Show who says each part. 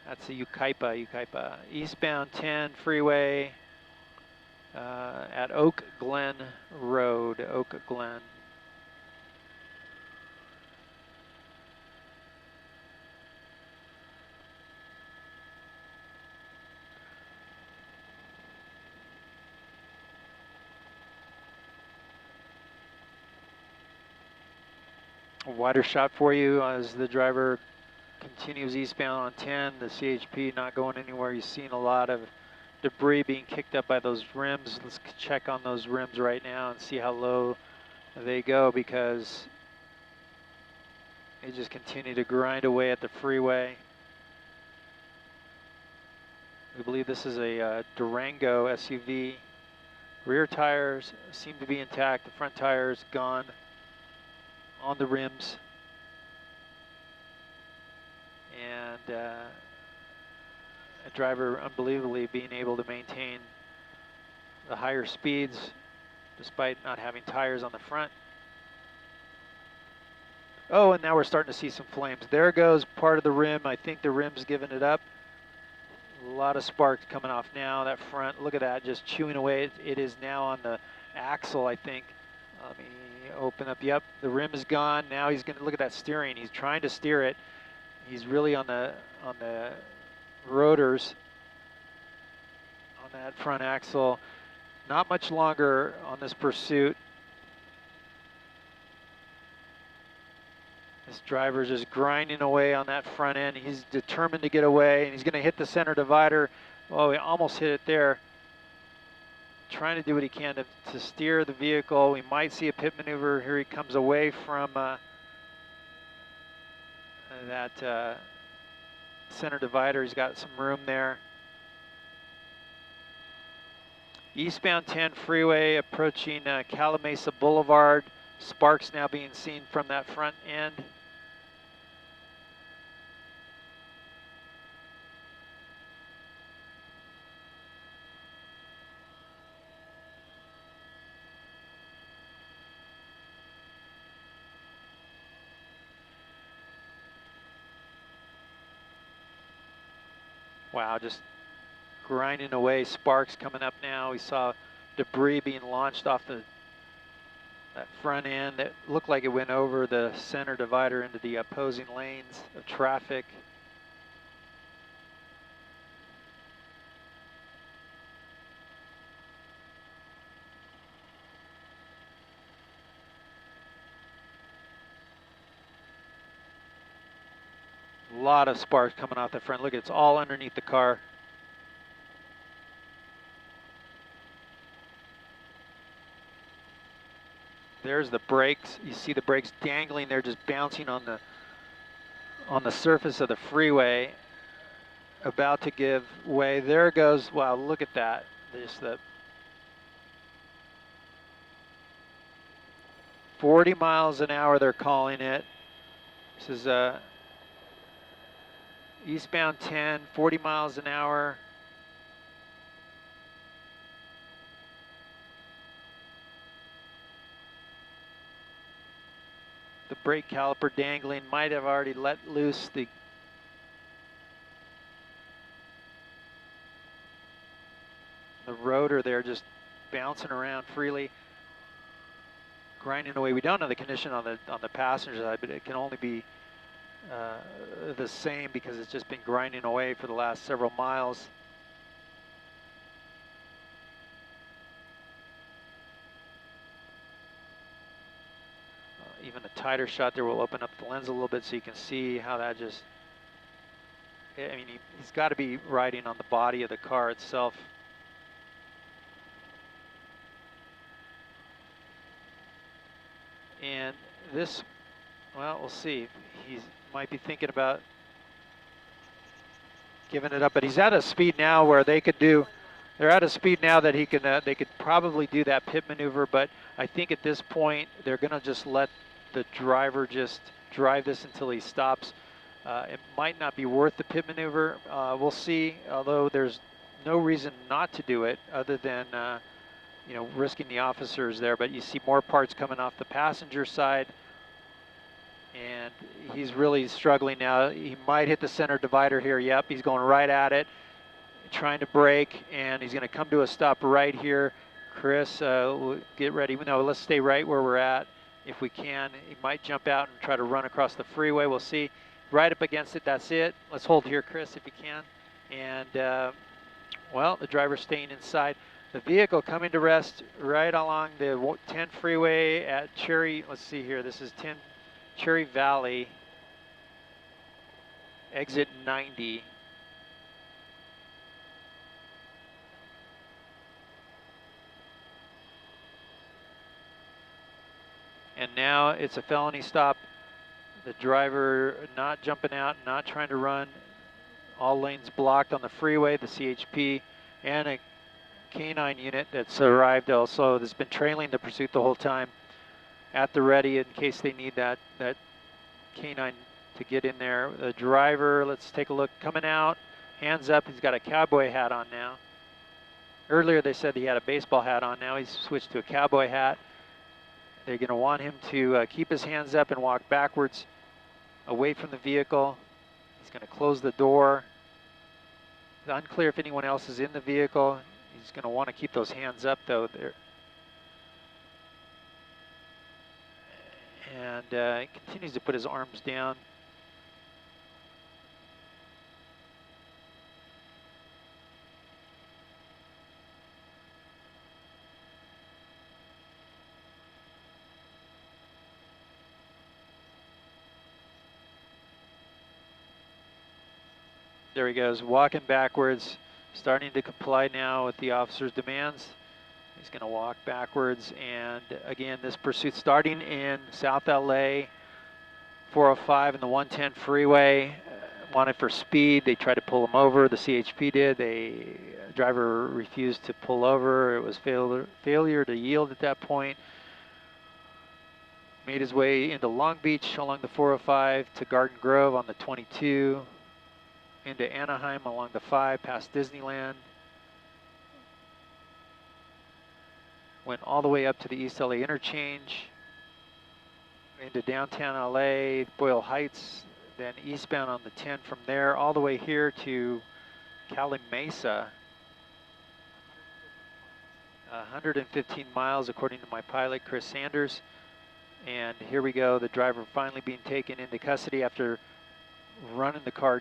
Speaker 1: That's the Ukaipa. Eastbound 10 freeway at Oak Glen Road, Oak Glen. A wider shot for you as the driver continues eastbound on 10. The CHP not going anywhere. You've seen a lot of debris being kicked up by those rims. Let's check on those rims right now and see how low they go, because they just continue to grind away at the freeway. We believe this is a Durango SUV. Rear tires seem to be intact. The front tires gone on the rims. And a driver unbelievably being able to maintain the higher speeds despite not having tires on the front. Oh, and now we're starting to see some flames. There goes part of the rim. I think the rim's giving it up. A lot of sparks coming off now. That front, look at that, just chewing away. It is now on the axle, I think. Let me open up. Yep, the rim is gone. Now he's going to look at that steering. He's trying to steer it. He's really on the rotors on that front axle. Not much longer on this pursuit. This driver's just grinding away on that front end. He's determined to get away, and he's going to hit the center divider. Oh, he almost hit it there. Trying to do what he can to steer the vehicle. We might see a pit maneuver. Here he comes away from that center divider. He's got some room there. Eastbound 10 freeway approaching Calamasa Boulevard. Sparks now being seen from that front end. Wow, just grinding away, sparks coming up now. We saw debris being launched off that front end. It looked like it went over the center divider into the opposing lanes of traffic. A lot of sparks coming off the front. Look, it's all underneath the car. There's the brakes. You see the brakes dangling. They're just bouncing on the surface of the freeway, about to give way. There goes, wow, look at that. There's the 40 miles an hour they're calling it. This is eastbound 10, 40 miles an hour. The brake caliper dangling, might have already let loose the rotor there, just bouncing around freely, grinding away. We don't know the condition on the passenger side, but it can only be the same because it's just been grinding away for the last several miles. Even a tighter shot there will open up the lens a little bit so you can see how that just, I mean, he's got to be riding on the body of the car itself. And this, well, we'll see. He might be thinking about giving it up, but he's at a speed now where they could do, they're at a speed now that he can, they could probably do that pit maneuver, but I think at this point they're going to just let the driver just drive this until he stops. It might not be worth the pit maneuver. We'll see, although there's no reason not to do it other than you know, risking the officers there. But you see more parts coming off the passenger side, and he's really struggling now. He might hit the center divider here. Yep, he's going right at it, trying to brake, and he's going to come to a stop right here. Chris, get ready. No, let's stay right where we're at if we can. He might jump out and try to run across the freeway. We'll see. Right up against it. That's it. Let's hold here, Chris, if you can. And well, the driver's staying inside. The vehicle coming to rest right along the 10 freeway at Cherry. Let's see here. This is 10 Cherry Valley, exit 90. And now it's a felony stop. The driver not jumping out, not trying to run. All lanes blocked on the freeway, the CHP, and a K9 unit that's arrived also. That's been trailing the pursuit the whole time, at the ready in case they need that K9 to get in there. The driver, let's take a look, coming out, hands up. He's got a cowboy hat on now. Earlier they said he had a baseball hat on. Now he's switched to a cowboy hat. They're going to want him to keep his hands up and walk backwards away from the vehicle. He's going to close the door. It's unclear if anyone else is in the vehicle. He's going to want to keep those hands up, though. And he continues to put his arms down. There he goes, walking backwards, starting to comply now with the officer's demands. He's going to walk backwards, and again, this pursuit starting in South LA, 405 and the 110 freeway. Wanted for speed. They tried to pull him over. The CHP did. The driver refused to pull over. It was failure to yield at that point. Made his way into Long Beach along the 405 to Garden Grove on the 22. Into Anaheim along the 5 past Disneyland. Went all the way up to the East LA interchange, into downtown LA, Boyle Heights, then eastbound on the 10 from there, all the way here to Cali Mesa. 115 miles according to my pilot, Chris Sanders. And here we go, the driver finally being taken into custody after running the car